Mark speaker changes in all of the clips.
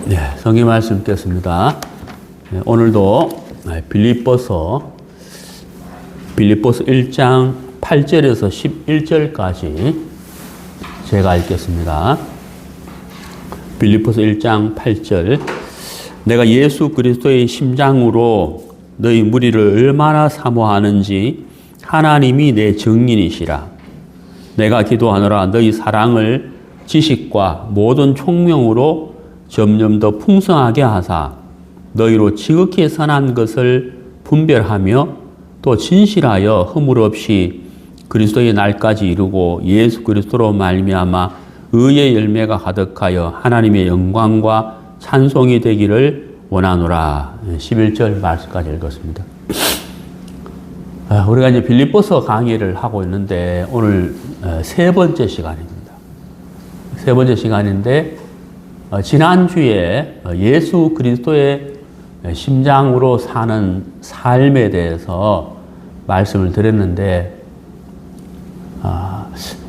Speaker 1: 네, 성경 말씀 읽겠습니다. 네, 오늘도 빌립보서 1장 8절에서 11절까지 제가 읽겠습니다. 빌립보서 1장 8절. 내가 예수 그리스도의 심장으로 너희 무리를 얼마나 사모하는지 하나님이 내 증인이시라. 내가 기도하노라. 너희 사랑을 지식과 모든 총명으로 점점 더 풍성하게 하사 너희로 지극히 선한 것을 분별하며 또 진실하여 허물 없이 그리스도의 날까지 이루고 예수 그리스도로 말미암아 의의 열매가 가득하여 하나님의 영광과 찬송이 되기를 원하노라. 11절 말씀까지 읽었습니다. 우리가 이제 빌립보서 강의를 하고 있는데 오늘 세 번째 시간입니다. 세 번째 시간인데 지난주에 예수 그리스도의 심장으로 사는 삶에 대해서 말씀을 드렸는데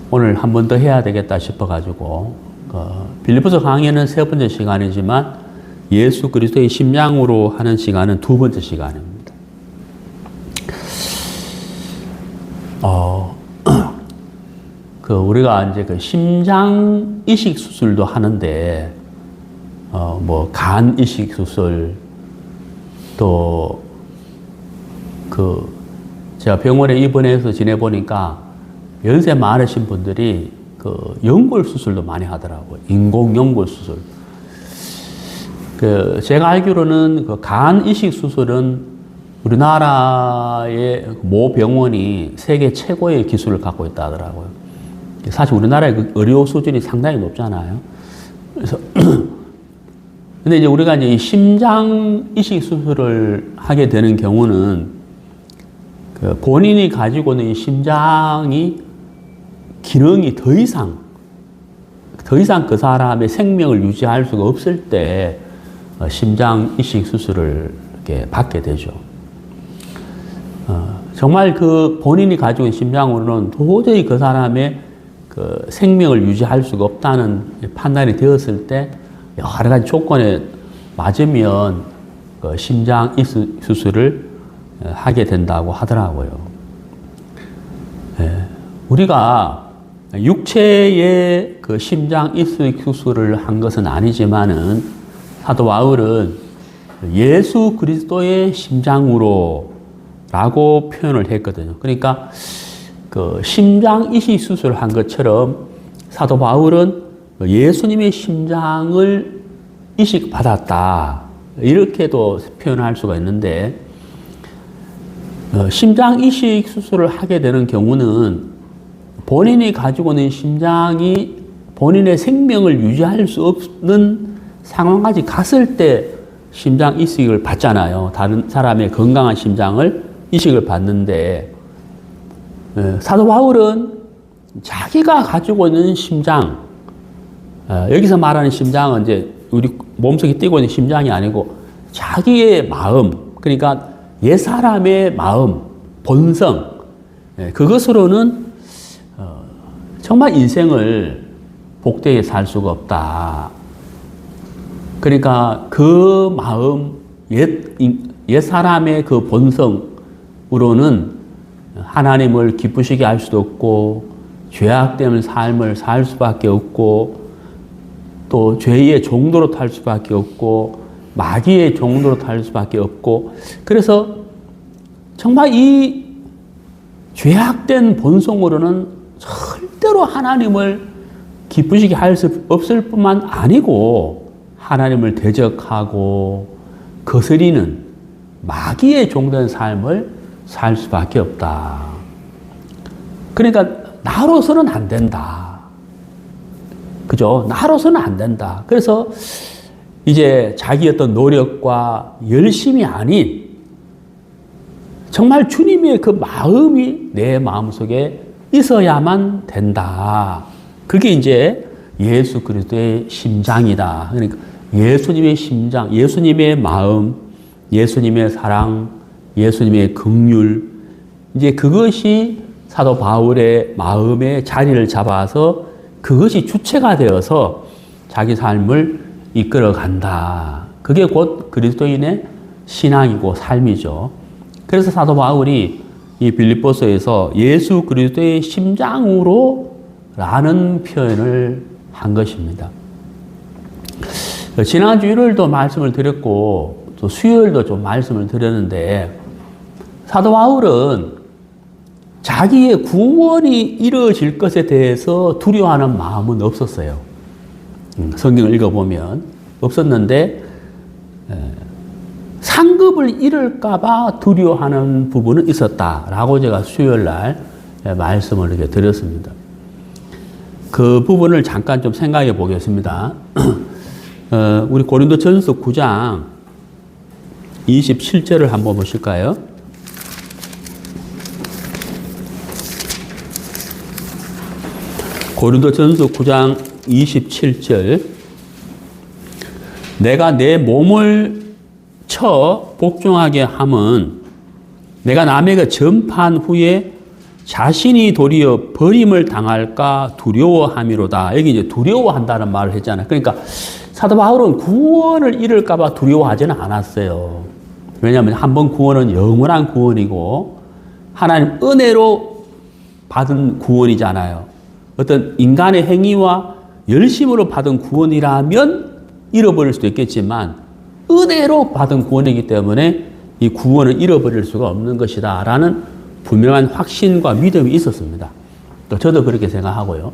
Speaker 1: 오늘 한 번 더 해야 되겠다 싶어가지고 빌립보서 강의는 세 번째 시간이지만 예수 그리스도의 심장으로 하는 시간은 두 번째 시간입니다. 우리가 이제 심장 이식 수술도 하는데 간 이식 수술 또 제가 병원에 입원해서 지내보니까 연세 많으신 분들이 연골 수술도 많이 하더라고요. 인공 연골 수술. 제가 알기로는 간 이식 수술은 우리나라의 모 병원이 세계 최고의 기술을 갖고 있다 하더라고요. 사실 우리나라의 의료 수준이 상당히 높잖아요. 그래서 근데 이제 우리가 이제 이 심장 이식 수술을 하게 되는 경우는 본인이 가지고 있는 이 심장이 기능이 더 이상 그 사람의 생명을 유지할 수가 없을 때 심장 이식 수술을 이렇게 받게 되죠. 정말 본인이 가지고 있는 심장으로는 도저히 그 사람의 생명을 유지할 수가 없다는 판단이 되었을 때 여러 가지 조건에 맞으면 심장 이식 수술을 하게 된다고 하더라고요. 우리가 육체의 심장 이식 수술을 한 것은 아니지만은 사도 바울은 예수 그리스도의 심장으로 라고 표현을 했거든요. 그러니까 심장 이식 수술을 한 것처럼 사도 바울은 예수님의 심장을 이식받았다. 이렇게도 표현할 수가 있는데 심장 이식 수술을 하게 되는 경우는 본인이 가지고 있는 심장이 본인의 생명을 유지할 수 없는 상황까지 갔을 때 심장 이식을 받잖아요. 다른 사람의 건강한 심장을 이식을 받는데 사도 바울은 자기가 가지고 있는 심장, 여기서 말하는 심장은 이제 우리 몸속에 뛰고 있는 심장이 아니고 자기의 마음, 그러니까 옛사람의 마음, 본성, 그것으로는 정말 인생을 복되게 살 수가 없다. 그러니까 그 마음, 옛사람의 그 본성으로는 하나님을 기쁘시게 할 수도 없고 죄악된 삶을 살 수밖에 없고 또 죄의 종로로 탈 수밖에 없고 마귀의 종로로 탈 수밖에 없고 그래서 정말 이 죄악된 본성으로는 절대로 하나님을 기쁘시게 할 수 없을 뿐만 아니고 하나님을 대적하고 거스리는 마귀의 종된 삶을 살 수밖에 없다. 그러니까 나로서는 안 된다. 그죠? 나로서는 안 된다. 그래서 이제 자기 어떤 노력과 열심이 아닌 정말 주님의 그 마음이 내 마음속에 있어야만 된다. 그게 이제 예수 그리스도의 심장이다. 그러니까 예수님의 심장, 예수님의 마음, 예수님의 사랑, 예수님의 긍휼, 이제 그것이 사도 바울의 마음에 자리를 잡아서 그것이 주체가 되어서 자기 삶을 이끌어간다. 그게 곧 그리스도인의 신앙이고 삶이죠. 그래서 사도 바울이 이 빌립보서에서 예수 그리스도의 심장으로 라는 표현을 한 것입니다. 지난주 일요일도 말씀을 드렸고 또 수요일도 좀 말씀을 드렸는데 사도 바울은 자기의 구원이 이루어질 것에 대해서 두려워하는 마음은 없었어요. 성경을 읽어보면 없었는데 상급을 잃을까봐 두려워하는 부분은 있었다라고 제가 수요일날 말씀을 이렇게 드렸습니다. 그 부분을 잠깐 좀 생각해 보겠습니다. 우리 고린도전서 9장 27절을 한번 보실까요? 고린도전서 9장 27절. 내가 내 몸을 쳐 복종하게 함은 내가 남에게 전파한 후에 자신이 도리어 버림을 당할까 두려워함이로다. 여기 이제 두려워한다는 말을 했잖아요. 그러니까 사도 바울은 구원을 잃을까봐 두려워하지는 않았어요. 왜냐하면 한번 구원은 영원한 구원이고 하나님 은혜로 받은 구원이잖아요. 어떤 인간의 행위와 열심으로 받은 구원이라면 잃어버릴 수도 있겠지만 은혜로 받은 구원이기 때문에 이 구원을 잃어버릴 수가 없는 것이다 라는 분명한 확신과 믿음이 있었습니다. 또 저도 그렇게 생각하고요.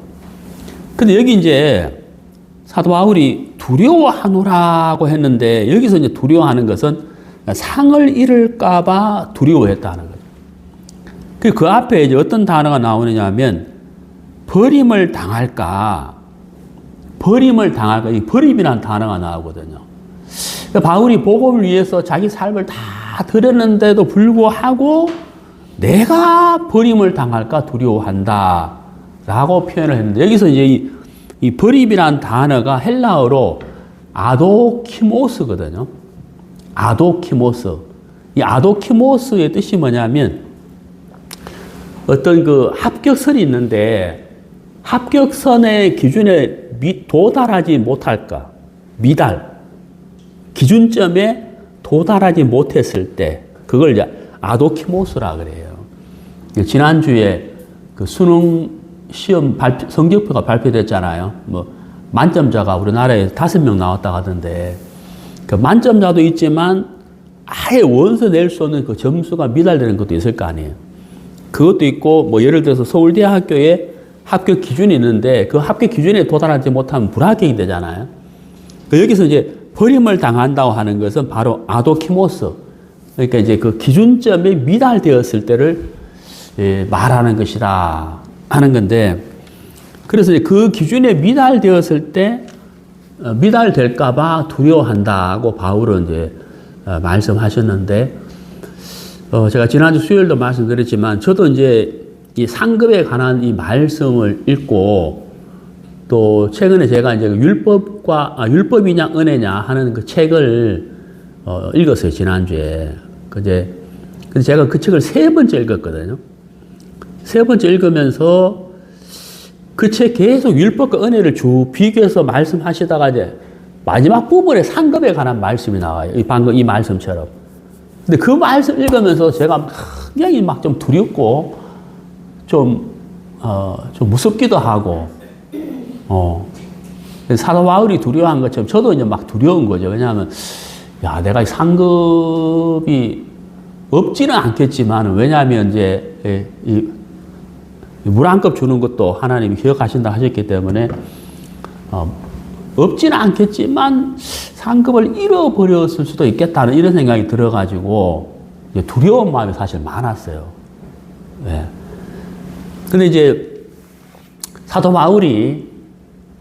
Speaker 1: 근데 여기 이제 사도 바울이 두려워하노라고 했는데 여기서 이제 두려워하는 것은 상을 잃을까봐 두려워했다는 거죠. 그 앞에 이제 어떤 단어가 나오느냐 하면 버림을 당할까, 이 버림이라는 단어가 나오거든요. 바울이 복음을 위해서 자기 삶을 다 드렸는데도 불구하고 내가 버림을 당할까 두려워한다 라고 표현을 했는데 여기서 이제 이 버림이라는 단어가 헬라어로 아도키모스거든요. 아도키모스. 이 아도키모스의 뜻이 뭐냐면 어떤 그 합격선이 있는데 합격선의 기준에 도달하지 못할까? 미달. 기준점에 도달하지 못했을 때 그걸 이제 아도키모스라 그래요. 지난주에 그 수능 시험 성적표가 발표됐잖아요. 뭐 만점자가 우리나라에 5명 나왔다 하던데 그 만점자도 있지만 아예 원서 낼 수 없는 그 점수가 미달되는 것도 있을 거 아니에요. 그것도 있고 뭐 예를 들어서 서울대학교에 합격 기준이 있는데 그 합격 기준에 도달하지 못하면 불합격이 되잖아요. 여기서 이제 버림을 당한다고 하는 것은 바로 아도키모스. 그러니까 이제 그 기준점에 미달되었을 때를 말하는 것이다 하는 건데 그래서 이제 그 기준에 미달되었을 때 미달될까봐 두려워한다고 바울은 이제 말씀하셨는데 제가 지난주 수요일도 말씀드렸지만 저도 이제 이 상급에 관한 이 말씀을 읽고 또 최근에 제가 이제 율법이냐 은혜냐 하는 그 책을 읽었어요. 지난주에. 근데 제가 그 책을 3번째 읽었거든요. 3번째 읽으면서 그 책 계속 율법과 은혜를 쭉 비교해서 말씀하시다가 이제 마지막 부분에 상급에 관한 말씀이 나와요. 방금 이 말씀처럼. 근데 그 말씀 읽으면서 제가 굉장히 막 좀 두렵고 좀 무섭기도 하고 사도 바울이 두려워한 것처럼 저도 이제 막 두려운 거죠. 왜냐하면 야, 내가 상급이 없지는 않겠지만 왜냐하면 이제 물 한 컵 주는 것도 하나님이 기억하신다 하셨기 때문에 없지는 않겠지만 상급을 잃어버렸을 수도 있겠다는 이런 생각이 들어가지고 두려운 마음이 사실 많았어요. 네. 근데 이제 사도 바울이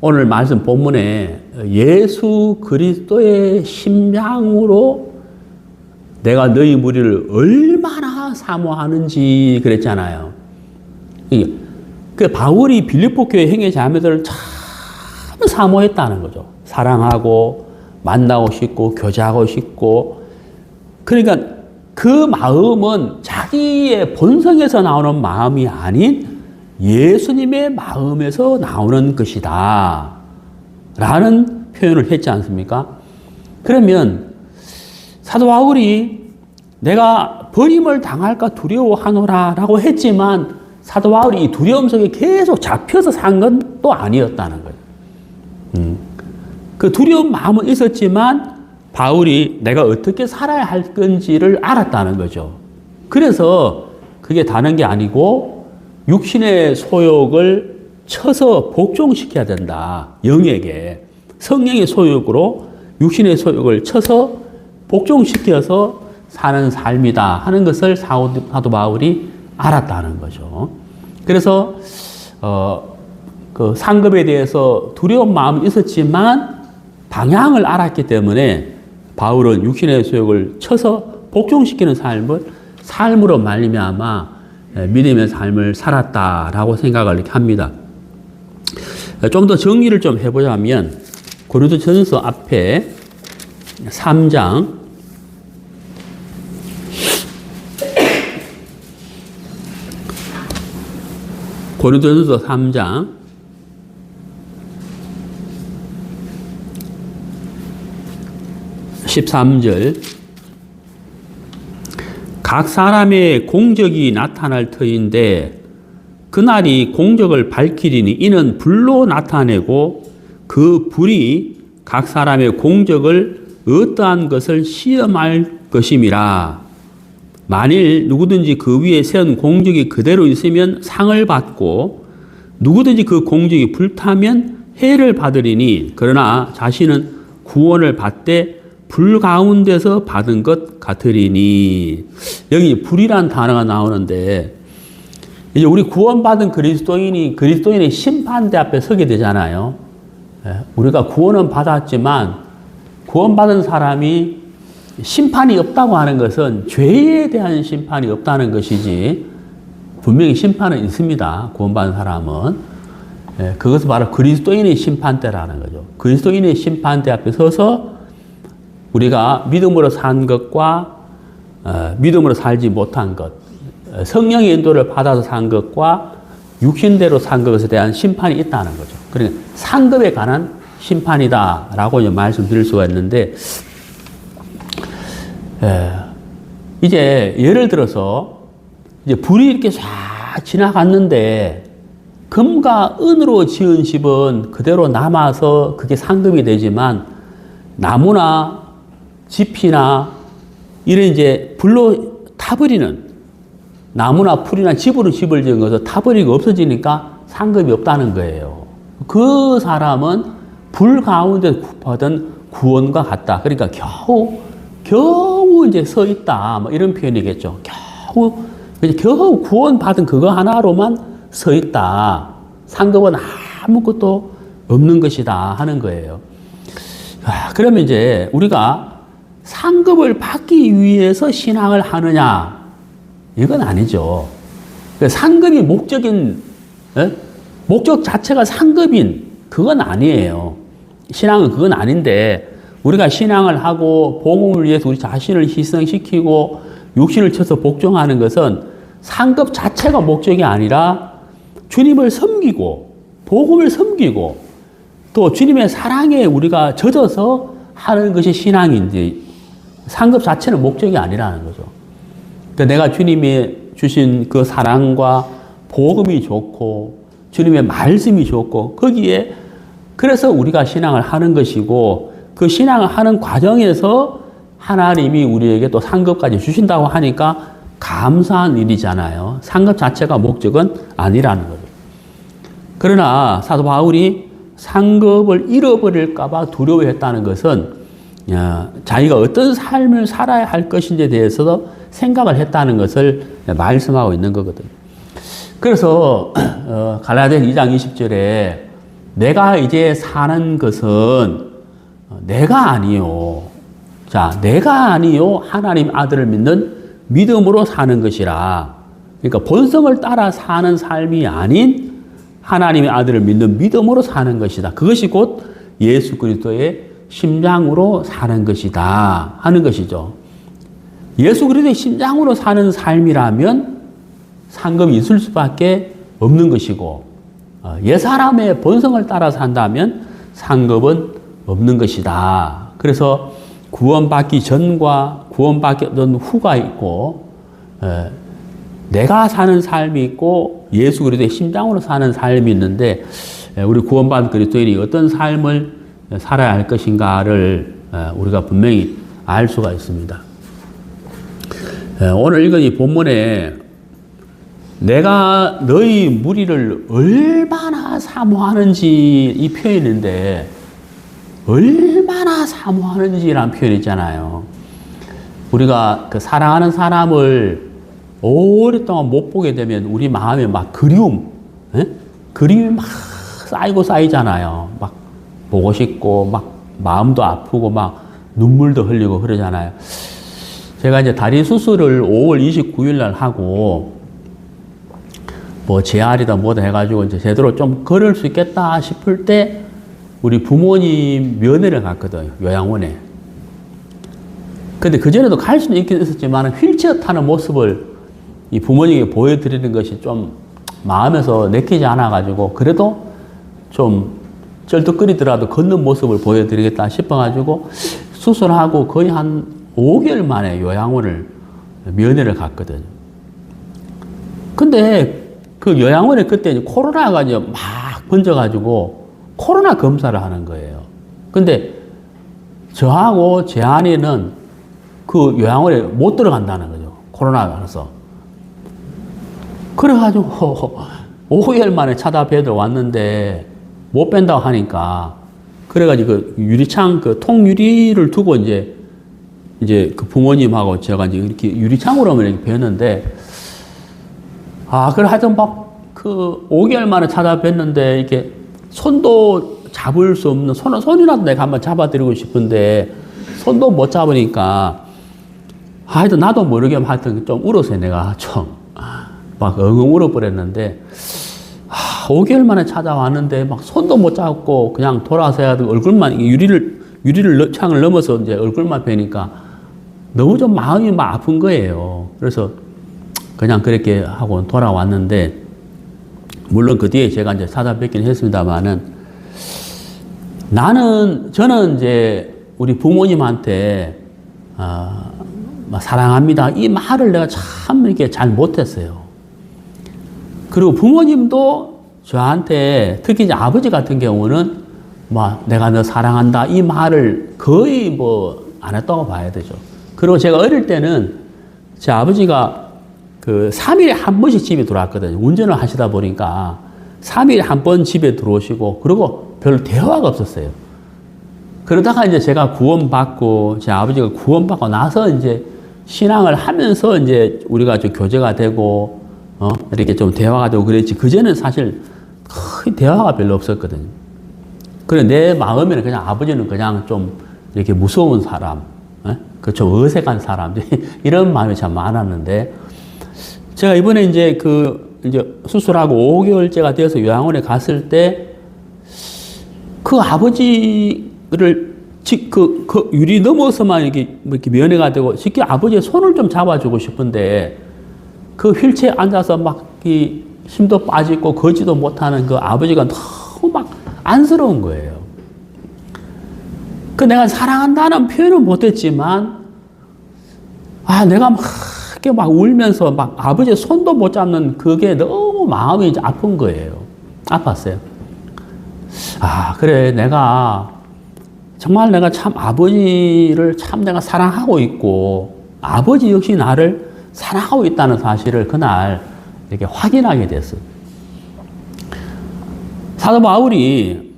Speaker 1: 오늘 말씀 본문에 예수 그리스도의 심장으로 내가 너희 무리를 얼마나 사모하는지 그랬잖아요. 그 바울이 빌립보 교회 형제 자매들을 참 사모했다는 거죠. 사랑하고 만나고 싶고 교제하고 싶고 그러니까 그 마음은 자기의 본성에서 나오는 마음이 아닌 예수님의 마음에서 나오는 것이다 라는 표현을 했지 않습니까? 그러면 사도 바울이 내가 버림을 당할까 두려워하노라라고 했지만 사도 바울이 이 두려움 속에 계속 잡혀서 산 건 또 아니었다는 거예요. 그 두려운 마음은 있었지만 바울이 내가 어떻게 살아야 할 건지를 알았다는 거죠. 그래서 그게 다른 게 아니고 육신의 소욕을 쳐서 복종시켜야 된다. 영에게. 성령의 소욕으로 육신의 소욕을 쳐서 복종시켜서 사는 삶이다 하는 것을 사도 바울이 알았다는 거죠. 그래서 그 상급에 대해서 두려운 마음이 있었지만 방향을 알았기 때문에 바울은 육신의 소욕을 쳐서 복종시키는 삶으로 말미암아 믿음의 삶을 살았다라고 생각을 이렇게 합니다. 좀 더 정리를 좀 해보자면 고린도전서 앞에 3장 고린도전서 3장 13절 각 사람의 공적이 나타날 터인데 그날이 공적을 밝히리니 이는 불로 나타내고 그 불이 각 사람의 공적을 어떠한 것을 시험할 것임이라. 만일 누구든지 그 위에 세운 공적이 그대로 있으면 상을 받고 누구든지 그 공적이 불타면 해를 받으리니 그러나 자신은 구원을 받되 불 가운데서 받은 것 같으리니. 여기 불이란 단어가 나오는데 이제 우리 구원받은 그리스도인이 그리스도인의 심판대 앞에 서게 되잖아요. 우리가 구원은 받았지만 구원받은 사람이 심판이 없다고 하는 것은 죄에 대한 심판이 없다는 것이지 분명히 심판은 있습니다. 구원받은 사람은. 그것은 바로 그리스도인의 심판대라는 거죠. 그리스도인의 심판대 앞에 서서 우리가 믿음으로 산 것과 믿음으로 살지 못한 것, 성령의 인도를 받아서 산 것과 육신대로 산 것에 대한 심판이 있다는 거죠. 그러니까 상급에 관한 심판이다라고 말씀드릴 수가 있는데, 이제 예를 들어서 이제 불이 이렇게 쫙 지나갔는데 금과 은으로 지은 집은 그대로 남아서 그게 상급이 되지만 나무나 집이나 이런 이제 불로 타버리는 나무나 풀이나 집으로 집을 지은 것을 타버리고 없어지니까 상급이 없다는 거예요. 그 사람은 불 가운데 받은 구원과 같다. 그러니까 겨우 이제 서 있다. 뭐 이런 표현이겠죠. 겨우 구원받은 그거 하나로만 서 있다. 상급은 아무것도 없는 것이다 하는 거예요. 그러면 이제 우리가 상급을 받기 위해서 신앙을 하느냐? 이건 아니죠. 상급이 목적인, 목적 자체가 상급인 그건 아니에요. 신앙은 그건 아닌데 우리가 신앙을 하고 복음을 위해서 우리 자신을 희생시키고 육신을 쳐서 복종하는 것은 상급 자체가 목적이 아니라 주님을 섬기고 복음을 섬기고 또 주님의 사랑에 우리가 젖어서 하는 것이 신앙인지 상급 자체는 목적이 아니라는 거죠. 그러니까 내가 주님이 주신 그 사랑과 복음이 좋고 주님의 말씀이 좋고 거기에 그래서 우리가 신앙을 하는 것이고 그 신앙을 하는 과정에서 하나님이 우리에게 또 상급까지 주신다고 하니까 감사한 일이잖아요. 상급 자체가 목적은 아니라는 거죠. 그러나 사도 바울이 상급을 잃어버릴까 봐 두려워했다는 것은 자기가 어떤 삶을 살아야 할 것인지에 대해서도 생각을 했다는 것을 말씀하고 있는 거거든요. 그래서 갈라디아서 2장 20절에 내가 이제 사는 것은 내가 아니요. 자, 내가 아니요. 하나님 아들을 믿는 믿음으로 사는 것이라. 그러니까 본성을 따라 사는 삶이 아닌 하나님의 아들을 믿는 믿음으로 사는 것이다. 그것이 곧 예수 그리스도의 심장으로 사는 것이다 하는 것이죠. 예수 그리스도의 심장으로 사는 삶이라면 상급이 있을 수밖에 없는 것이고 옛사람의 본성을 따라 산다면 상급은 없는 것이다. 그래서 구원받기 전과 구원받던 후가 있고, 내가 사는 삶이 있고 예수 그리스도의 심장으로 사는 삶이 있는데, 우리 구원받은 그리스도인이 어떤 삶을 살아야 할 것인가를 우리가 분명히 알 수가 있습니다. 오늘 읽은 이 본문에 내가 너희 무리를 얼마나 사모하는지 이 표현인데, 얼마나 사모하는지라는 표현이 있잖아요. 우리가 그 사랑하는 사람을 오랫동안 못 보게 되면 우리 마음에 막 그리움, 그리움이 막 쌓이잖아요. 막 보고 싶고, 막 마음도 아프고, 막 눈물도 흘리고 그러잖아요. 제가 이제 다리 수술을 5월 29일 날 하고, 뭐 재활이다 뭐다 해가지고 이제 제대로 좀 걸을 수 있겠다 싶을 때 우리 부모님 면회를 갔거든요. 요양원에. 근데 그전에도 갈 수는 있긴 있었지만 휠체어 타는 모습을 이 부모님에게 보여드리는 것이 좀 마음에서 내키지 않아가지고, 그래도 좀 쩔뚝거리더라도 걷는 모습을 보여드리겠다 싶어가지고 수술하고 거의 한 5개월 만에 요양원을 면회를 갔거든요. 근데 그 요양원에 그때 이제 코로나가 이제 막 번져가지고 코로나 검사를 하는 거예요. 근데 저하고 제 아내는 그 요양원에 못 들어간다는 거죠. 코로나라서. 그래가지고 5개월 만에 찾아뵈러 왔는데 못 뺀다고 하니까, 그래가지고 그 유리창, 그 통유리를 두고 이제 그 부모님하고 제가 이제 이렇게 유리창으로만 이렇게 뵀는데, 그래 하여튼 막 그 5개월 만에 찾아뵀는데 이렇게 손도 잡을 수 없는, 손이라도 내가 한번 잡아드리고 싶은데 손도 못 잡으니까 하여튼 나도 모르게 하여튼 좀 울었어요. 내가 좀 막 엉엉 울어버렸는데, 5개월 만에 찾아왔는데 막 손도 못 잡고 그냥 돌아서 해야 되고, 얼굴만 유리를 창을 넘어서 이제 얼굴만 뵈니까 너무 좀 마음이 막 아픈 거예요. 그래서 그냥 그렇게 하고 돌아왔는데, 물론 그 뒤에 제가 이제 찾아뵙긴 했습니다만은, 저는 이제 우리 부모님한테 사랑합니다 이 말을 내가 참 이렇게 잘 못했어요. 그리고 부모님도 저한테, 특히 이제 아버지 같은 경우는 내가 너 사랑한다 이 말을 거의 뭐 안 했다고 봐야 되죠. 그리고 제가 어릴 때는 제 아버지가 그 3일에 한 번씩 집에 들어왔거든요. 운전을 하시다 보니까 3일에 한 번 집에 들어오시고, 그리고 별로 대화가 없었어요. 그러다가 이제 제가 구원받고, 제 아버지가 구원받고 나서 이제 신앙을 하면서 이제 우리가 좀 교제가 되고, 이렇게 좀 대화가 되고 그랬지. 그전에는 사실 거의 대화가 별로 없었거든요. 그래, 내 마음에는 그냥 아버지는 그냥 좀 이렇게 무서운 사람, 그 좀 어색한 사람, 이런 마음이 참 많았는데, 제가 이번에 이제 이제 수술하고 5개월째가 되어서 요양원에 갔을 때, 그 아버지를 그 유리 넘어서만 이렇게 면회가 되고, 쉽게 아버지의 손을 좀 잡아주고 싶은데, 그 휠체어에 앉아서 막 힘도 빠지고 걷지도 못하는 그 아버지가 너무 막 안쓰러운 거예요. 내가 사랑한다는 표현은 못했지만, 내가 막 이렇게 막 울면서 막 아버지의 손도 못 잡는 그게 너무 마음이 이제 아픈 거예요. 아팠어요. 그래, 정말 내가 참 아버지를 참 내가 사랑하고 있고, 아버지 역시 나를 사랑하고 있다는 사실을 그날 이렇게 확인하게 됐어요. 사도 바울이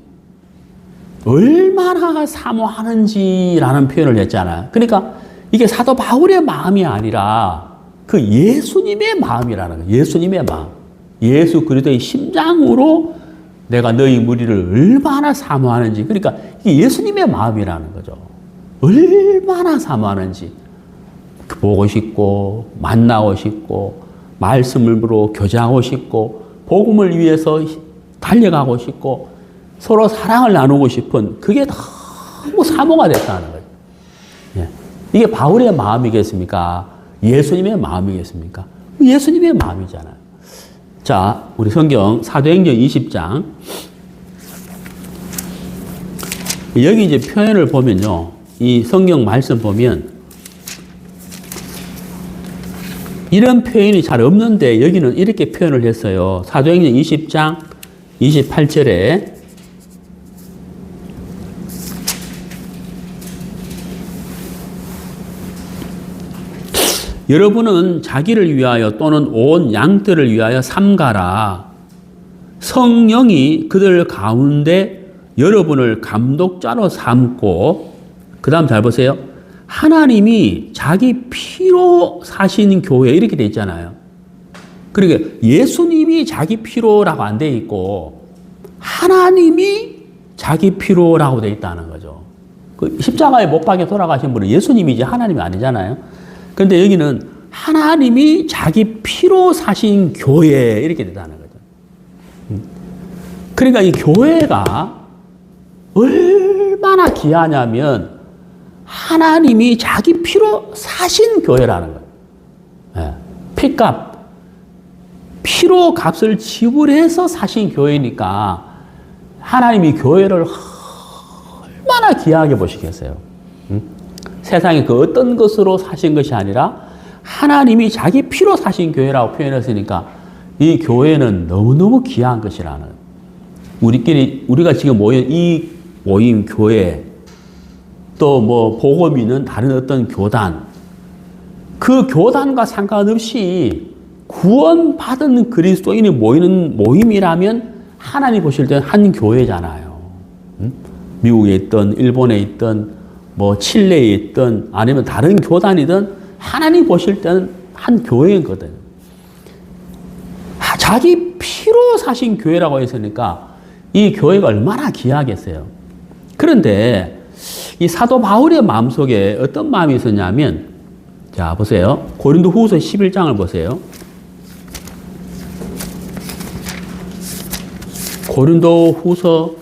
Speaker 1: 얼마나 사모하는지라는 표현을 했잖아요. 그러니까 이게 사도 바울의 마음이 아니라 그 예수님의 마음이라는 거예요. 예수님의 마음. 예수 그리스도의 심장으로 내가 너희 무리를 얼마나 사모하는지. 그러니까 이게 예수님의 마음이라는 거죠. 얼마나 사모하는지. 보고 싶고, 만나고 싶고, 말씀으로 교제하고 싶고, 복음을 위해서 달려가고 싶고, 서로 사랑을 나누고 싶은 그게 너무 사모가 됐다는 거예요. 이게 바울의 마음이겠습니까? 예수님의 마음이겠습니까? 예수님의 마음이잖아요. 자, 우리 성경 사도행전 20장 여기 이제 표현을 보면요. 이 성경 말씀 보면 이런 표현이 잘 없는데 여기는 이렇게 표현을 했어요. 사도행전 20장 28절에 여러분은 자기를 위하여 또는 온 양들을 위하여 삼가라. 성령이 그들 가운데 여러분을 감독자로 삼고, 그 다음 잘 보세요. 하나님이 자기 피로 사신 교회 이렇게 돼 있잖아요. 그러니까 예수님이 자기 피로라고 안 돼 있고 하나님이 자기 피로라고 돼 있다는 거죠. 그 십자가에 못 박혀 돌아가신 분은 예수님이지 하나님이 아니잖아요. 그런데 여기는 하나님이 자기 피로 사신 교회 이렇게 된다는 거죠. 그러니까 이 교회가 얼마나 귀하냐면 하나님이 자기 피로 사신 교회라는 거예요. 예. 피값, 피로 값을 지불해서 사신 교회니까 하나님이 교회를 얼마나 귀하게 보시겠어요. 세상에 그 어떤 것으로 사신 것이 아니라 하나님이 자기 피로 사신 교회라고 표현했으니까 이 교회는 너무너무 귀한 것이라는, 우리가 지금 모인 이 모임 교회, 또 뭐 복음 있는 다른 어떤 교단, 그 교단과 상관없이 구원받은 그리스도인이 모이는 모임이라면 하나님 보실 때는 한 교회잖아요. 미국에 있든 일본에 있든 뭐 칠레에 있든 아니면 다른 교단이든 하나님 보실 때는 한 교회거든요. 자기 피로 사신 교회라고 했으니까 이 교회가 얼마나 귀하겠어요. 그런데 이 사도 바울의 마음속에 어떤 마음이 있었냐면, 자 보세요. 고린도후서 11장을 보세요. 고린도후서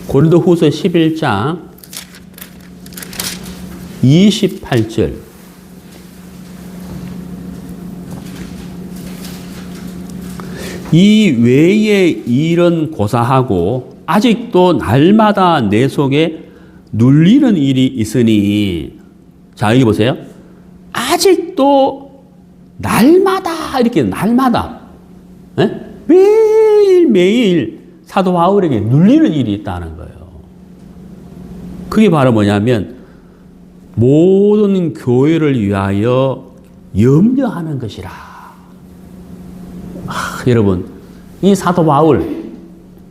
Speaker 1: 11장 28절. 이 외의 일은 고사하고 아직도 날마다 내 속에 눌리는 일이 있으니, 자 여기 보세요. 아직도 날마다, 이렇게 날마다, 네? 매일매일 사도 바울에게 눌리는 일이 있다는 거예요. 그게 바로 뭐냐면 모든 교회를 위하여 염려하는 것이라. 여러분, 이 사도 바울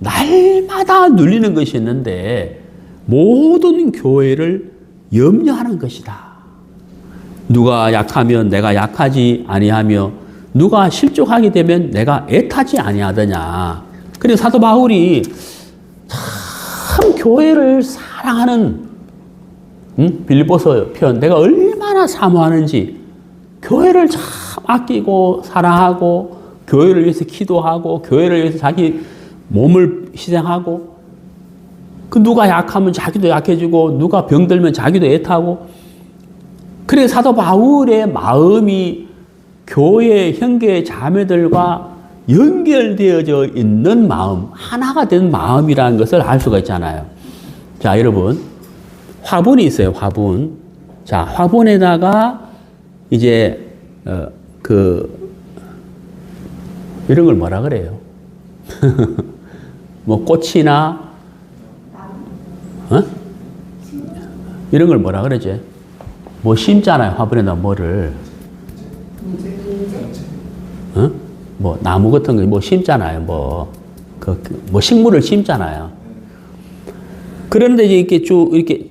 Speaker 1: 날마다 눌리는 것이 있는데 모든 교회를 염려하는 것이다. 누가 약하면 내가 약하지 아니하며 누가 실족하게 되면 내가 애타지 아니하더냐. 그래서 사도 바울이 참 교회를 사랑하는, 빌립보서 표현, 내가 얼마나 사모하는지, 교회를 참 아끼고 사랑하고 교회를 위해서 기도하고 교회를 위해서 자기 몸을 희생하고, 그 누가 약하면 자기도 약해지고 누가 병들면 자기도 애타고. 그래서 사도 바울의 마음이 교회 형제 자매들과 연결되어져 있는 마음, 하나가 된 마음이라는 것을 알 수가 있잖아요. 자, 여러분, 화분이 있어요, 화분. 자, 화분에다가 이제 이런 걸 뭐라 그래요? 뭐 꽃이나 이런 걸 뭐라 그러지? 뭐 심잖아요, 화분에다 뭐를. 뭐 나무 같은 거 뭐 심잖아요. 뭐 식물을 심잖아요. 그런데 이렇게 쭉 이렇게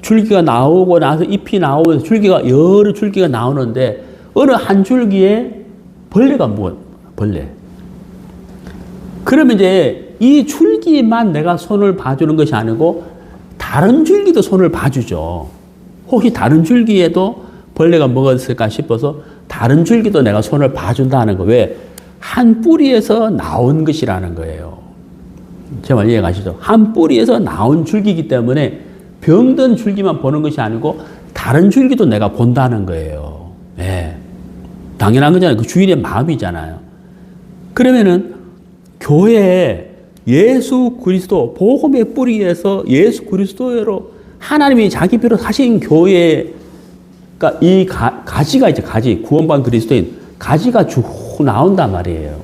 Speaker 1: 줄기가 나오고 나서 잎이 나오면서 여러 줄기가 나오는데 어느 한 줄기에 벌레가 벌레. 그러면 이제 이 줄기만 내가 손을 봐주는 것이 아니고 다른 줄기도 손을 봐주죠. 혹시 다른 줄기에도 벌레가 먹었을까 싶어서 다른 줄기도 내가 손을 봐준다는 거. 왜? 한 뿌리에서 나온 것이라는 거예요. 제 말 이해가시죠? 한 뿌리에서 나온 줄기이기 때문에 병든 줄기만 보는 것이 아니고 다른 줄기도 내가 본다는 거예요. 네. 당연한 거잖아요. 그 주인의 마음이잖아요. 그러면은 교회에 예수 그리스도, 복음의 뿌리에서 예수 그리스도로 하나님이 자기 피로 사신 교회가 이 가지가 이제 가지, 구원받은 그리스도인 가지가 쭉 나온단 말이에요.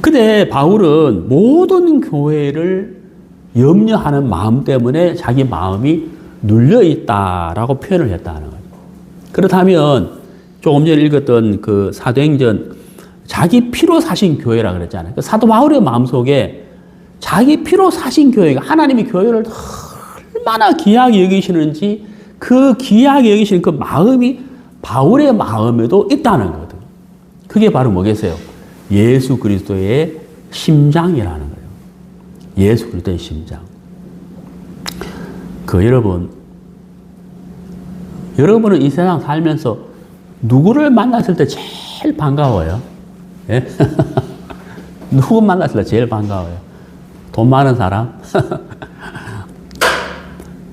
Speaker 1: 근데 바울은 모든 교회를 염려하는 마음 때문에 자기 마음이 눌려 있다라고 표현을 했다는 거죠. 그렇다면 조금 전에 읽었던 그 사도행전 자기 피로 사신 교회라 그랬잖아요. 그 사도 바울의 마음속에 자기 피로 사신 교회가 하나님이 교회를 얼마나 귀하게 여기시는지 그 귀하게 여기시는 그 마음이 바울의 마음에도 있다는 거거든요. 그게 바로 뭐겠어요? 예수 그리스도의 심장이라는 거예요. 예수 그리스도의 심장. 여러분은 이 세상 살면서 누구를 만났을 때 제일 반가워요? 예? 누구 만났을 때 제일 반가워요? 돈 많은 사람?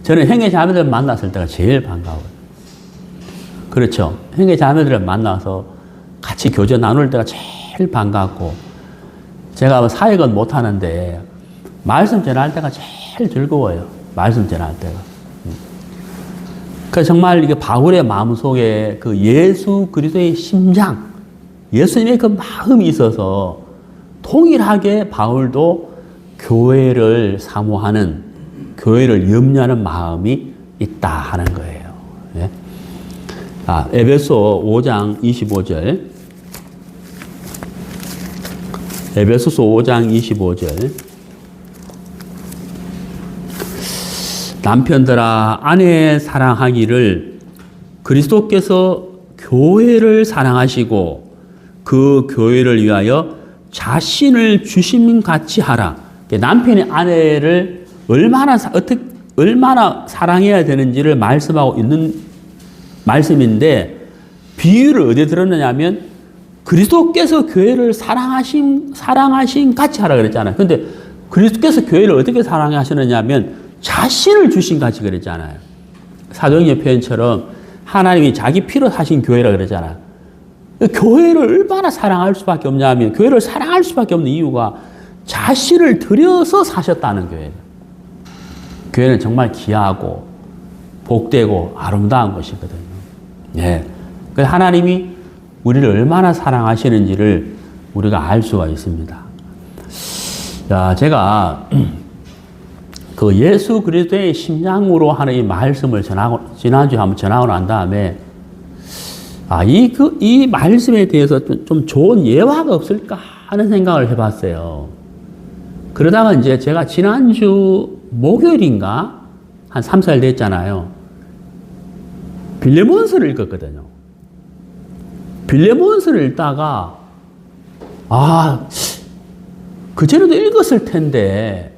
Speaker 1: 저는 형제 자매들 만났을 때가 제일 반가워요. 그렇죠. 형제 자매들을 만나서 같이 교제 나눌 때가 제일 반갑고, 제가 사역은 못하는데 말씀 전할 때가 제일 즐거워요. 말씀 전할 때가. 그래서 정말 이게 바울의 마음속에 그 예수 그리스도의 심장, 예수님의 그 마음이 있어서 동일하게 바울도 교회를 사모하는, 교회를 염려하는 마음이 있다 하는 거예요. 예? 에베소 5장 25절. 에베소서 5장 25절. 남편들아 아내 사랑하기를 그리스도께서 교회를 사랑하시고 그 교회를 위하여 자신을 주심 같이 하라. 남편이 아내를 얼마나 사랑해야 되는지를 말씀하고 있는 말씀인데, 비유를 어디에 들었느냐면 그리스도께서 교회를 사랑하신 같이 하라 그랬잖아요. 근데 그리스도께서 교회를 어떻게 사랑하시느냐면 자신을 주신 같이 그랬잖아요. 사도행전 표현처럼 하나님이 자기 피로 사신 교회라 그랬잖아요. 교회를 얼마나 사랑할 수밖에 없냐면, 교회를 사랑할 수밖에 없는 이유가 자신을 들여서 사셨다는 교회예요. 교회는 정말 귀하고 복되고 아름다운 것이거든요. 예. 그래서 하나님이 우리를 얼마나 사랑하시는지를 우리가 알 수가 있습니다. 자, 제가 그 예수 그리스도의 심장으로 하는 이 말씀을 지난주에 한번 전하고 난 다음에, 이 말씀에 대해서 좀 좋은 예화가 없을까 하는 생각을 해봤어요. 그러다가 이제 제가 지난주 목요일인가? 한 3, 4일 됐잖아요. 빌레몬서를 읽었거든요. 빌레몬서를 읽다가, 그전에도 읽었을 텐데,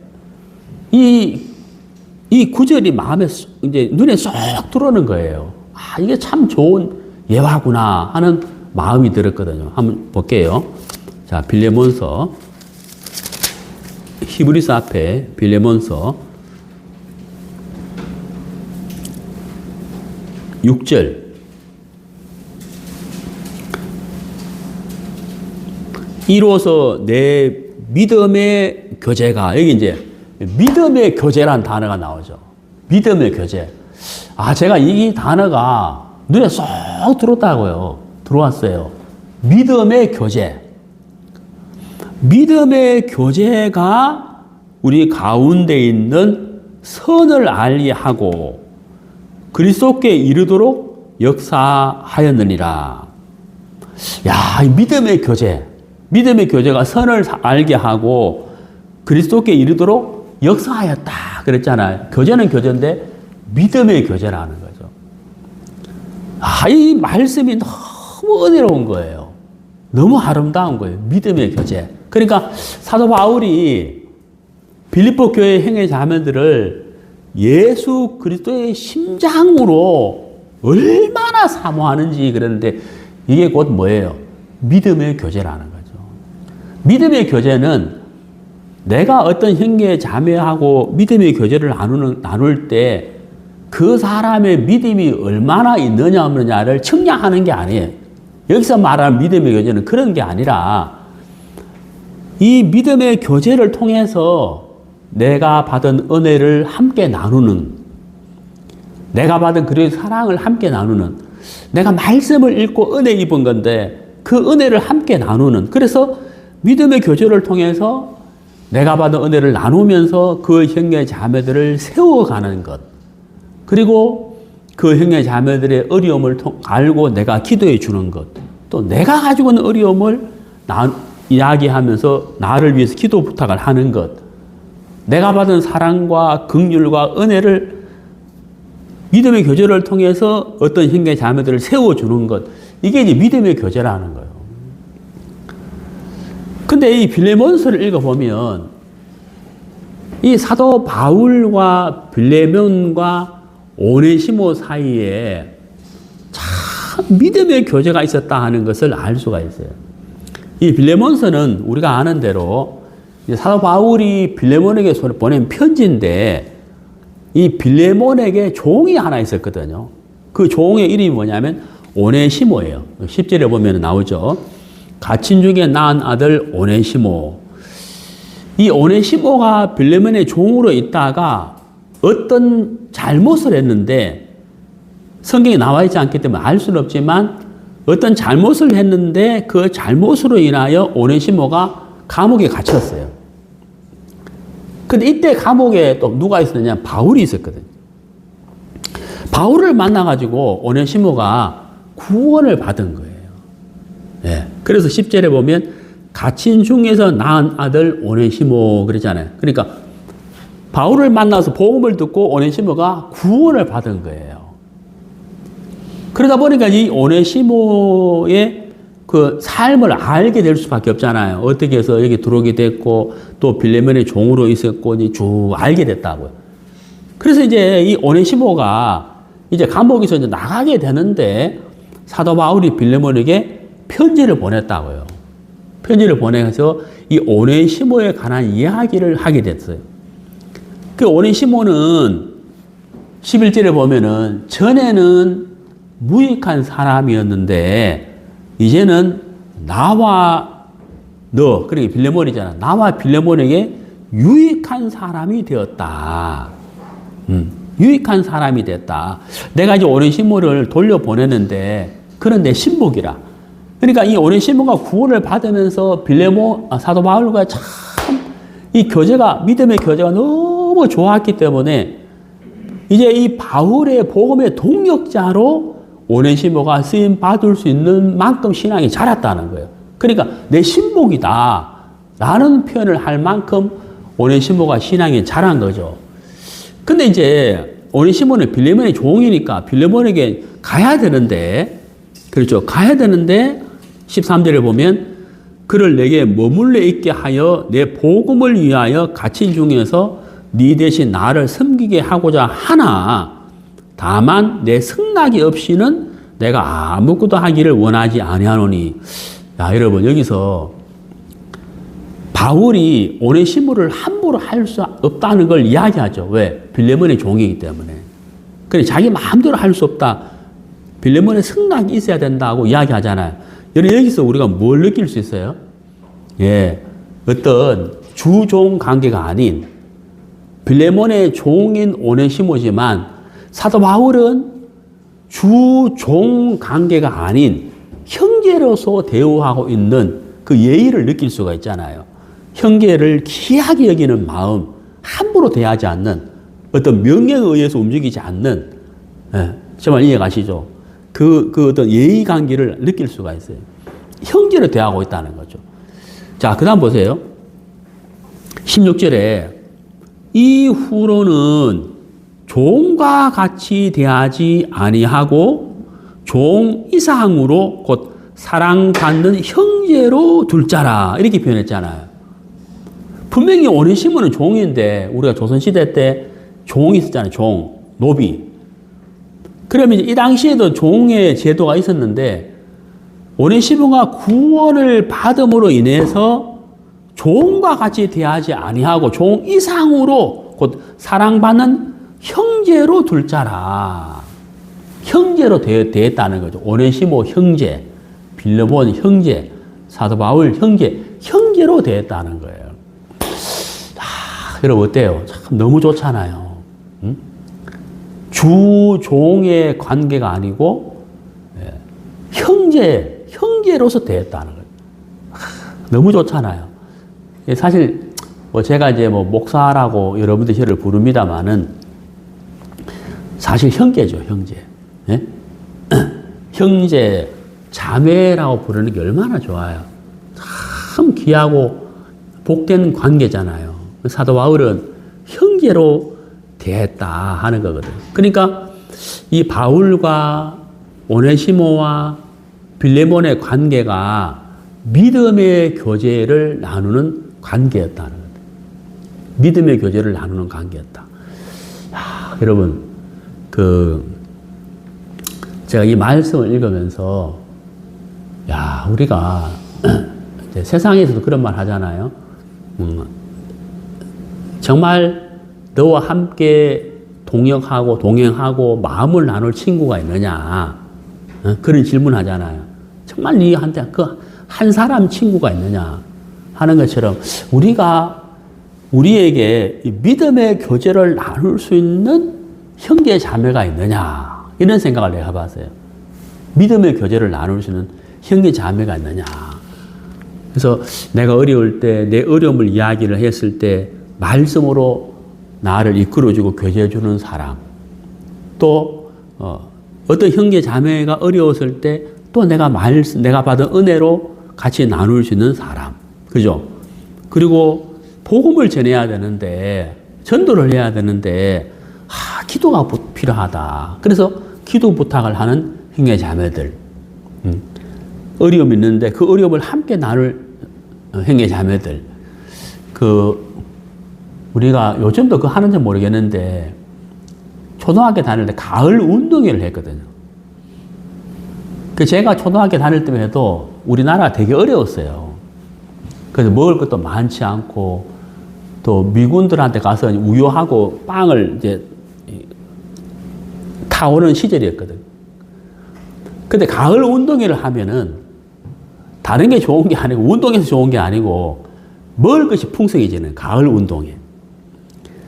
Speaker 1: 이 구절이 마음에, 이제 눈에 쏙 들어오는 거예요. 이게 참 좋은 예화구나 하는 마음이 들었거든요. 한번 볼게요. 자, 빌레몬서. 히브리서 앞에 빌레몬서 6절. 이로써 내 믿음의 교제가, 여기 이제 믿음의 교제라는 단어가 나오죠. 믿음의 교제. 제가 이 단어가 눈에 쏙 들어왔어요. 믿음의 교제. 믿음의 교제가 우리 가운데 있는 선을 알게 하고 그리스도께 이르도록 역사하였느니라. 이 믿음의 교제. 믿음의 교제가 선을 알게 하고 그리스도께 이르도록 역사하였다 그랬잖아요. 교제는 교제인데 믿음의 교제라는 거죠. 이 말씀이 너무 은혜로운 거예요. 너무 아름다운 거예요. 믿음의 교제. 그러니까 사도 바울이 빌립보 교회 형제 자매들을 예수 그리스도의 심장으로 얼마나 사모하는지 그랬는데, 이게 곧 뭐예요? 믿음의 교제라는 거죠. 믿음의 교제는 내가 어떤 형제 자매하고 믿음의 교제를 나눌 때 그 사람의 믿음이 얼마나 있느냐 없느냐를 측량하는 게 아니에요. 여기서 말하는 믿음의 교제는 그런 게 아니라 이 믿음의 교제를 통해서 내가 받은 은혜를 함께 나누는, 내가 받은 그리스도의 사랑을 함께 나누는, 내가 말씀을 읽고 은혜 입은 건데 그 은혜를 함께 나누는, 그래서 믿음의 교제를 통해서 내가 받은 은혜를 나누면서 그 형제 자매들을 세워가는 것, 그리고 그 형제 자매들의 어려움을 알고 내가 기도해 주는 것, 또 내가 가지고 있는 어려움을 이야기하면서 나를 위해서 기도 부탁을 하는 것, 내가 받은 사랑과 긍휼과 은혜를 믿음의 교제를 통해서 어떤 형제 자매들을 세워주는 것, 이게 이제 믿음의 교제라는 거예요. 근데 이 빌레몬서를 읽어보면 이 사도 바울과 빌레몬과 오네시모 사이에 참 믿음의 교제가 있었다 하는 것을 알 수가 있어요. 이 빌레몬서는 우리가 아는 대로 사도 바울이 빌레몬에게 보낸 편지인데 이 빌레몬에게 종이 하나 있었거든요. 그 종의 이름이 뭐냐면 오네시모예요. 10절에 보면 나오죠. 갇힌 중에 낳은 아들 오네시모. 이 오네시모가 빌레몬의 종으로 있다가 어떤 잘못을 했는데, 성경에 나와 있지 않기 때문에 알 수는 없지만 어떤 잘못을 했는데 그 잘못으로 인하여 오네시모가 감옥에 갇혔어요. 근데 이때 감옥에 또 누가 있었느냐? 바울이 있었거든요. 바울을 만나가지고 오네시모가 구원을 받은 거예요. 예. 그래서 10절에 보면 갇힌 중에서 낳은 아들 오네시모 그러잖아요. 그러니까 바울을 만나서 복음을 듣고 오네시모가 구원을 받은 거예요. 그러다 보니까 이 오네시모의 그 삶을 알게 될 수밖에 없잖아요. 어떻게 해서 여기 들어오게 됐고 또 빌레몬의 종으로 있었고 쭉 알게 됐다고요. 그래서 이제 이 오네시모가 이제 감옥에서 이제 나가게 되는데 사도 바울이 빌레몬에게 편지를 보냈다고요. 편지를 보내서 이 오네시모에 관한 이야기를 하게 됐어요. 그 오네시모는 11절에 보면은 전에는 무익한 사람이었는데 이제는 나와 너, 그러니까 빌레몬이잖아. 나와 빌레몬에게 유익한 사람이 되었다. 유익한 사람이 됐다. 내가 이제 오네시모를 돌려보내는데 그런 내 신복이라. 그러니까 이 오네시모가 구원을 받으면서 사도 바울과 참 이 교제가, 믿음의 교제가 너무 좋았기 때문에 이제 이 바울의 복음의 동력자로 오네시모가 쓰임 받을 수 있는 만큼 신앙이 자랐다는 거예요. 그러니까 내 신복이다 라는 표현을 할 만큼 오네시모가 신앙이 자란 거죠. 근데 이제 오네시모는 빌레몬의 종이니까 빌레몬에게 가야 되는데, 그렇죠. 가야 되는데 13절에 보면 그를 내게 머물러 있게 하여 내 복음을 위하여 갇힌 중에서 네 대신 나를 섬기게 하고자 하나 다만 내 승낙이 없이는 내가 아무것도 하기를 원하지 아니하노니. 야, 여러분 여기서 바울이 오네시모를 함부로 할 수 없다는 걸 이야기하죠. 왜? 빌레몬의 종이기 때문에. 그래 자기 마음대로 할 수 없다. 빌레몬의 승낙이 있어야 된다고 이야기하잖아요. 여기서 우리가 뭘 느낄 수 있어요? 예, 어떤 주종 관계가 아닌 빌레몬의 종인 오네시모지만 사도 바울은 주종 관계가 아닌 형제로서 대우하고 있는 그 예의를 느낄 수가 있잖아요. 형제를 귀하게 여기는 마음, 함부로 대하지 않는, 어떤 명예에 의해서 움직이지 않는, 예, 정말 이해가시죠? 그 어떤 예의 관계를 느낄 수가 있어요. 형제로 대하고 있다는 거죠. 자, 그 다음 보세요. 16절에 이후로는 종과 같이 대하지 아니하고 종 이상으로 곧 사랑받는 형제로 둘자라 이렇게 표현했잖아요. 분명히 오네시모는 종인데 우리가 조선시대 때 종이 있었잖아요. 종, 노비. 그러면 이 당시에도 종의 제도가 있었는데 오네시모가 구원을 받음으로 인해서 종과 같이 대하지 아니하고 종 이상으로 곧 사랑받는 형제로 둘 자라. 형제로 대했다는 거죠. 오네시모 형제, 빌레몬 형제, 사도 바울 형제, 형제로 대했다는 거예요. 여러분 어때요? 참 너무 좋잖아요. 응? 주종의 관계가 아니고 형제로서 대했다는 거예요. 너무 좋잖아요. 사실 제가 이제 목사라고 여러분들 저를 부릅니다만은 사실 형제죠, 형제. 예? 형제, 자매라고 부르는 게 얼마나 좋아요. 참 귀하고 복된 관계잖아요. 사도 바울은 형제로 대했다 하는 거거든요. 그러니까 이 바울과 오네시모와 빌레몬의 관계가 믿음의 교제를 나누는 관계였다는 거예요. 믿음의 교제를 나누는 관계였다. 여러분, 제가 이 말씀을 읽으면서, 우리가 세상에서도 그런 말 하잖아요. 정말 너와 함께 동행하고 마음을 나눌 친구가 있느냐. 그런 질문 하잖아요. 정말 너한테 한 사람 친구가 있느냐 하는 것처럼 우리에게 믿음의 교제를 나눌 수 있는 형제 자매가 있느냐 이런 생각을 내가 해봤어요. 믿음의 교제를 나눌 수 있는 형제 자매가 있느냐. 그래서 내가 어려울 때 내 어려움을 이야기를 했을 때 말씀으로 나를 이끌어주고 교제해주는 사람, 또 어떤 형제 자매가 어려웠을 때 또 내가 받은 은혜로 같이 나눌 수 있는 사람, 그죠? 그리고 복음을 전해야 되는데, 전도를 해야 되는데, 기도가 필요하다. 그래서 기도 부탁을 하는 형제 자매들, 어려움이 있는데 그 어려움을 함께 나눌 형제 자매들, 우리가 요즘도 그거 하는지 모르겠는데, 초등학교 다닐 때 가을 운동회를 했거든요. 제가 초등학교 다닐 때만 해도 우리나라가 되게 어려웠어요. 그래서 먹을 것도 많지 않고, 또 미군들한테 가서 우유하고 빵을 이제 타오는 시절이었거든. 근데 가을 운동회를 하면은 다른 게 좋은 게 아니고, 운동해서 좋은 게 아니고, 먹을 것이 풍성해지는 가을 운동회.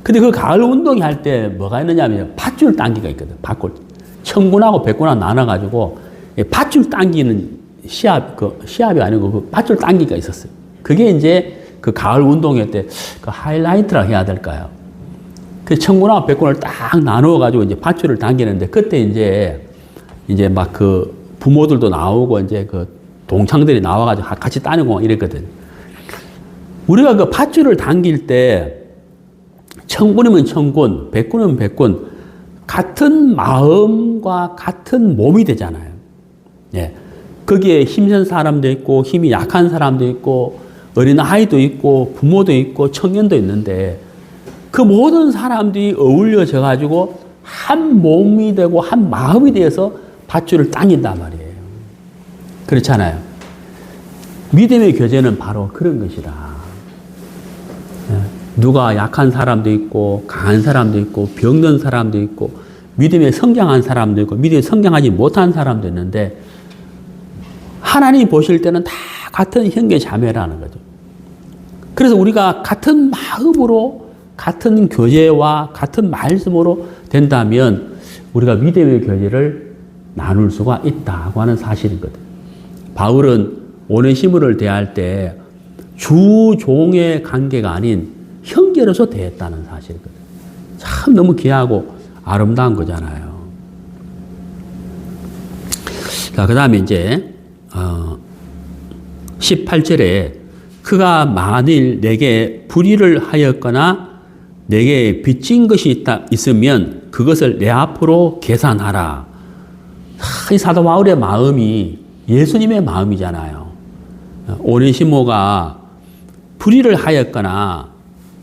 Speaker 1: 근데 그 가을 운동회 할 때 뭐가 있느냐면 밧줄 당기가 있거든. 청군하고 백군하고 나눠가지고 밧줄 당기는 시합이 아니고 그 밧줄 당기가 있었어요. 그게 이제 그 가을 운동회 때 그 하이라이트라 해야 될까요? 그 청군하고 백군을 딱 나누어가지고 이제 밧줄을 당기는데, 그때 이제 막 부모들도 나오고 이제 동창들이 나와가지고 같이 따르고 이랬거든. 우리가 그 밧줄을 당길 때 청군이면 청군, 백군이면 백군, 같은 마음과 같은 몸이 되잖아요. 예. 거기에 힘센 사람도 있고, 힘이 약한 사람도 있고, 어린아이도 있고, 부모도 있고, 청년도 있는데, 그 모든 사람들이 어울려져 가지고 한 몸이 되고 한 마음이 되어서 밧줄을 당긴단 말이에요. 그렇잖아요. 믿음의 교제는 바로 그런 것이다. 누가 약한 사람도 있고, 강한 사람도 있고, 병든 사람도 있고, 믿음에 성장한 사람도 있고, 믿음에 성장하지 못한 사람도 있는데, 하나님이 보실 때는 다 같은 형제 자매라는 거죠. 그래서 우리가 같은 마음으로, 같은 교제와 같은 말씀으로 된다면 우리가 믿음의 교제를 나눌 수가 있다고 하는 사실이거든. 바울은 오네시모를 대할 때 주종의 관계가 아닌 형제로서 대했다는 사실이거든. 참 너무 귀하고 아름다운 거잖아요. 자, 그 다음에 이제 18절에 그가 만일 내게 불의를 하였거나 내게 빚진 것이 있으면 그것을 내 앞으로 계산하라. 이 사도 바울의 마음이 예수님의 마음이잖아요. 오네시모가 불의를 하였거나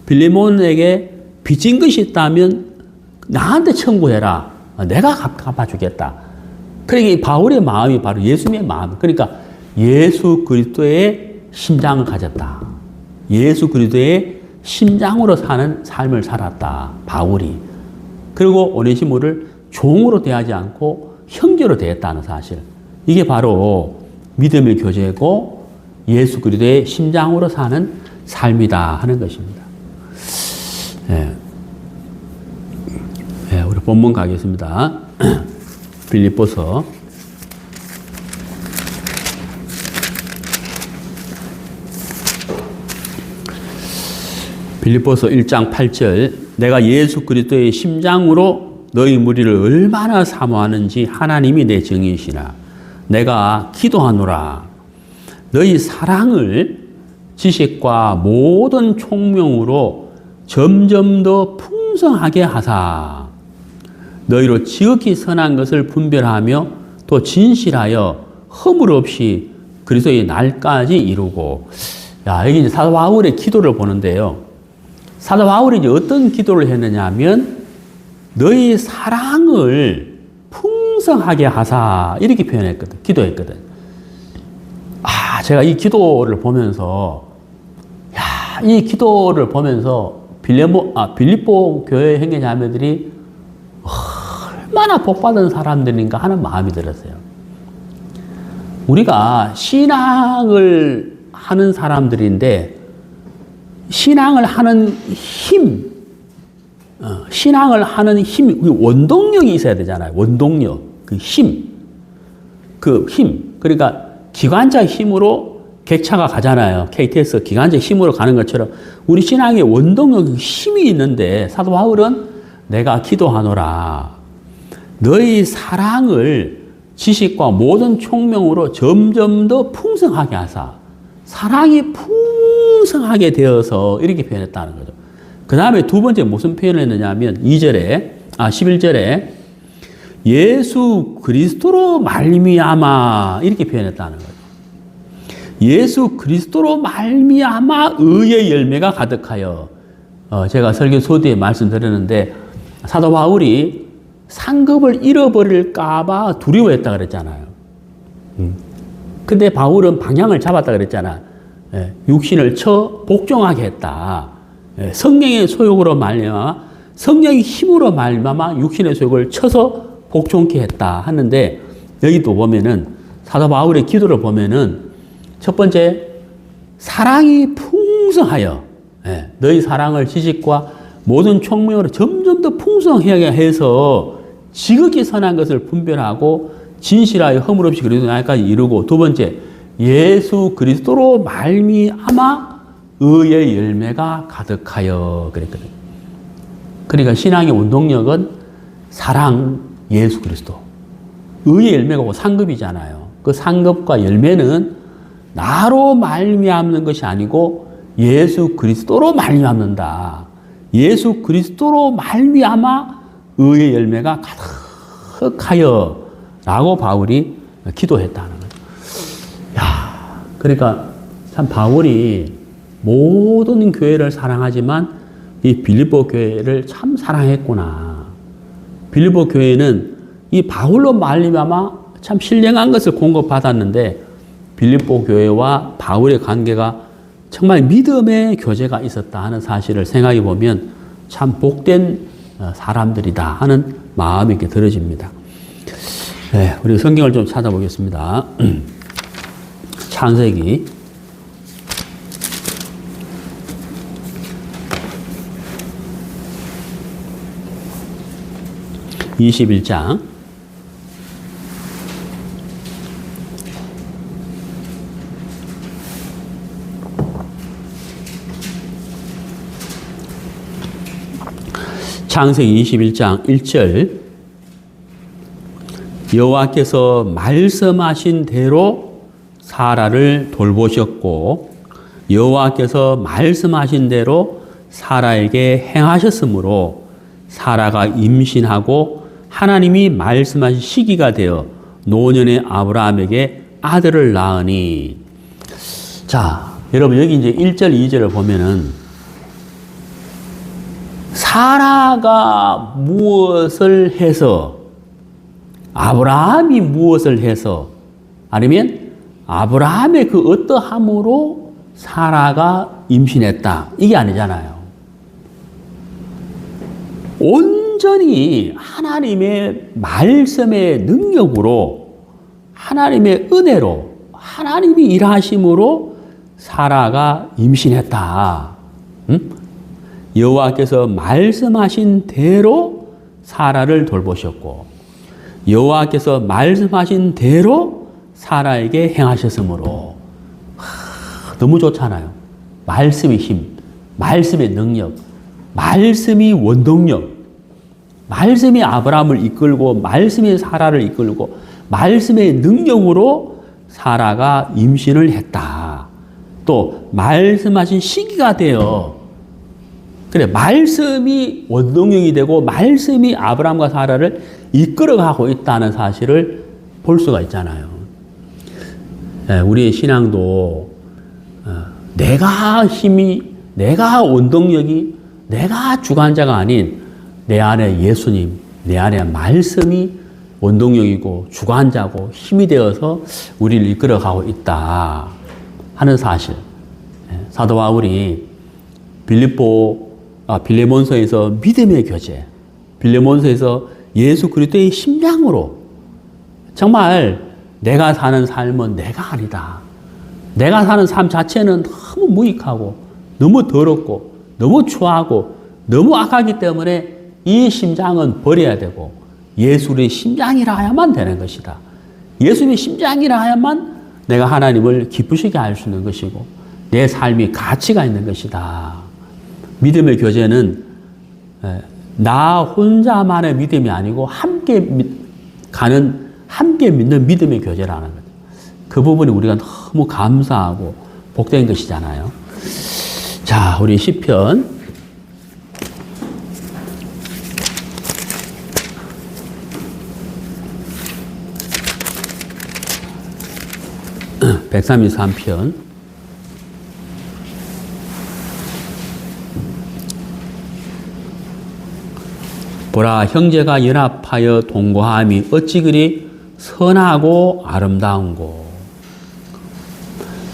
Speaker 1: 빌레몬에게 빚진 것이 있다면 나한테 청구해라. 내가 갚아주겠다. 그러니까 이 바울의 마음이 바로 예수님의 마음. 그러니까 예수 그리스도의 심장을 가졌다. 예수 그리스도의 심장으로 사는 삶을 살았다. 바울이. 그리고 오네시모를 종으로 대하지 않고 형제로 대했다는 사실. 이게 바로 믿음의 교제고 예수 그리스도의 심장으로 사는 삶이다 하는 것입니다. 예. 예, 우리 본문 가겠습니다. 빌립보서 1장 8절 내가 예수 그리스도의 심장으로 너희 무리를 얼마나 사모하는지 하나님이 내 증인이시라. 내가 기도하노라. 너희 사랑을 지식과 모든 총명으로 점점 더 풍성하게 하사 너희로 지극히 선한 것을 분별하며 또 진실하여 허물 없이 그리스도의 날까지 이루고. 야, 여기 이제 사도 바울의 기도를 보는데요. 사도 바울이 이제 어떤 기도를 했느냐 하면 너희 사랑을 풍성하게 하사 이렇게 표현했거든. 기도했거든. 아, 제가 이 기도를 보면서 이 기도를 보면서 빌립보 교회 형제 자매들이 얼마나 복받은 사람들인가 하는 마음이 들었어요. 우리가 신앙을 하는 사람들인데 신앙을 하는 힘, 원동력이 있어야 되잖아요. 원동력, 그 힘. 그러니까 기관차 힘으로 객차가 가잖아요. KTX 기관차 힘으로 가는 것처럼 우리 신앙에 원동력, 힘이 있는데 사도 바울은 내가 기도하노라. 너희 사랑을 지식과 모든 총명으로 점점 더 풍성하게 하사. 사랑이 풍성하게 되어서 이렇게 표현했다는 거죠. 그 다음에 두 번째 무슨 표현을 했느냐 하면 11절에 예수 그리스도로 말미암아 이렇게 표현했다는 거죠. 예수 그리스도로 말미암아 의의 열매가 가득하여. 제가 설교 소두에 말씀드렸는데 사도 바울이 상급을 잃어버릴까 봐 두려워했다 그랬잖아요. 근데 바울은 방향을 잡았다 그랬잖아. 육신을 쳐 복종하게 했다. 성령의 소욕으로 말미암아 성령의 힘으로 말미암아 육신의 소욕을 쳐서 복종케 했다 하는데 여기도 보면은 사도 바울의 기도를 보면은 첫 번째 사랑이 풍성하여 너희 사랑을 지식과 모든 총명으로 점점 더 풍성하게 해서 지극히 선한 것을 분별하고 진실하여 허물 없이 그리스도 날까지 이루고. 두 번째 예수 그리스도로 말미암아 의의 열매가 가득하여 그랬거든요. 그러니까 신앙의 원동력은 사랑, 예수 그리스도. 의의 열매가 상급이잖아요. 그 상급과 열매는 나로 말미암는 것이 아니고 예수 그리스도로 말미암는다. 예수 그리스도로 말미암아 의의 열매가 가득하여 라고 바울이 기도했다는 거죠. 야, 그러니까 참 바울이 모든 교회를 사랑하지만 이 빌립보 교회를 참 사랑했구나. 빌립보 교회는 이 바울로 말미암아 참 신령한 것을 공급받았는데 빌립보 교회와 바울의 관계가 정말 믿음의 교제가 있었다 하는 사실을 생각해 보면 참 복된 사람들이다 하는 마음이 이렇게 들어집니다. 네, 우리 성경을 좀 찾아보겠습니다. 창세기 21장 창세기 21장 1절 여호와께서 말씀하신 대로 사라를 돌보셨고 여호와께서 말씀하신 대로 사라에게 행하셨으므로 사라가 임신하고 하나님이 말씀하신 시기가 되어 노년의 아브라함에게 아들을 낳으니. 자, 여러분 여기 이제 1절, 2절을 보면은 사라가 무엇을 해서 아브라함이 무엇을 해서 아니면 아브라함의 그 어떠함으로 사라가 임신했다. 이게 아니잖아요. 온 온전히 하나님의 말씀의 능력으로, 하나님의 은혜로, 하나님이 일하심으로 사라가 임신했다. 여호와께서 말씀하신 대로 사라를 돌보셨고, 여호와께서 말씀하신 대로 사라에게 행하셨으므로. 너무 좋잖아요. 말씀의 힘, 말씀의 능력, 말씀이 원동력, 말씀이 아브라함을 이끌고 말씀이 사라를 이끌고 말씀의 능력으로 사라가 임신을 했다. 또 말씀하신 시기가 되어, 그래, 말씀이 원동력이 되고 말씀이 아브라함과 사라를 이끌어가고 있다는 사실을 볼 수가 있잖아요. 우리의 신앙도 내가 힘이, 내가 원동력이, 내가 주관자가 아닌 내 안에 예수님, 내 안에 말씀이 원동력이고 주관자고 힘이 되어서 우리를 이끌어가고 있다 하는 사실. 사도 바울이 빌레몬서에서 믿음의 교제, 빌레몬서에서 예수 그리스도의 심장으로, 정말 내가 사는 삶은 내가 아니다. 내가 사는 삶 자체는 너무 무익하고 너무 더럽고 너무 추하고 너무 악하기 때문에 이 심장은 버려야 되고 예수의 심장이라 하야만 되는 것이다. 예수의 심장이라 하야만 내가 하나님을 기쁘시게 할 수 있는 것이고 내 삶이 가치가 있는 것이다. 믿음의 교제는 나 혼자만의 믿음이 아니고 함께 믿는 믿음의 교제라는 거죠. 그 부분이 우리가 너무 감사하고 복된 것이잖아요. 자, 우리 시편 133편. 보라, 형제가 연합하여 동거함이 어찌 그리 선하고 아름다운고.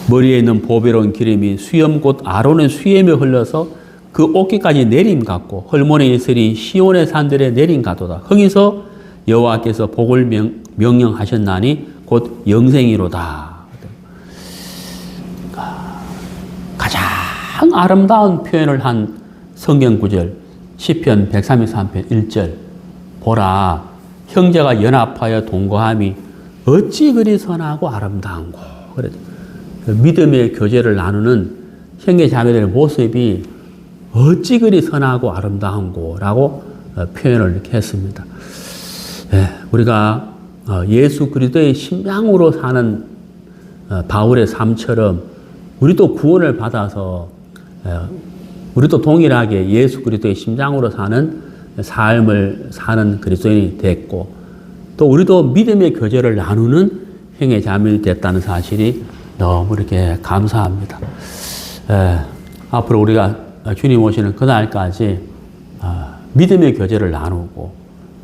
Speaker 1: 머리에 있는 보배로운 기름이 수염 곧 아론의 수염에 흘러서 그 옷깃까지 내림 같고 헐몬의 이슬이 시온의 산들에 내림 같도다. 거기서 여호와께서 복을 명령하셨나니 곧 영생이로다. 가장 아름다운 표현을 한 성경 구절, 시편 133편 1절. 보라, 형제가 연합하여 동거함이 어찌 그리 선하고 아름다운고. 그래, 믿음의 교제를 나누는 형제 자매들의 모습이 어찌 그리 선하고 아름다운고 라고 표현을 이렇게 했습니다. 우리가 예수 그리스도의 심장으로 사는 바울의 삶처럼 우리도 구원을 받아서 우리도 동일하게 예수 그리스도의 심장으로 사는 삶을 사는 그리스도인이 됐고, 또 우리도 믿음의 교제를 나누는 형제 자매이 됐다는 사실이 너무 이렇게 감사합니다. 앞으로 우리가 주님 오시는 그날까지 믿음의 교제를 나누고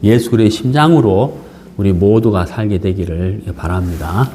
Speaker 1: 예수 그리스도의 심장으로 우리 모두가 살게 되기를 바랍니다.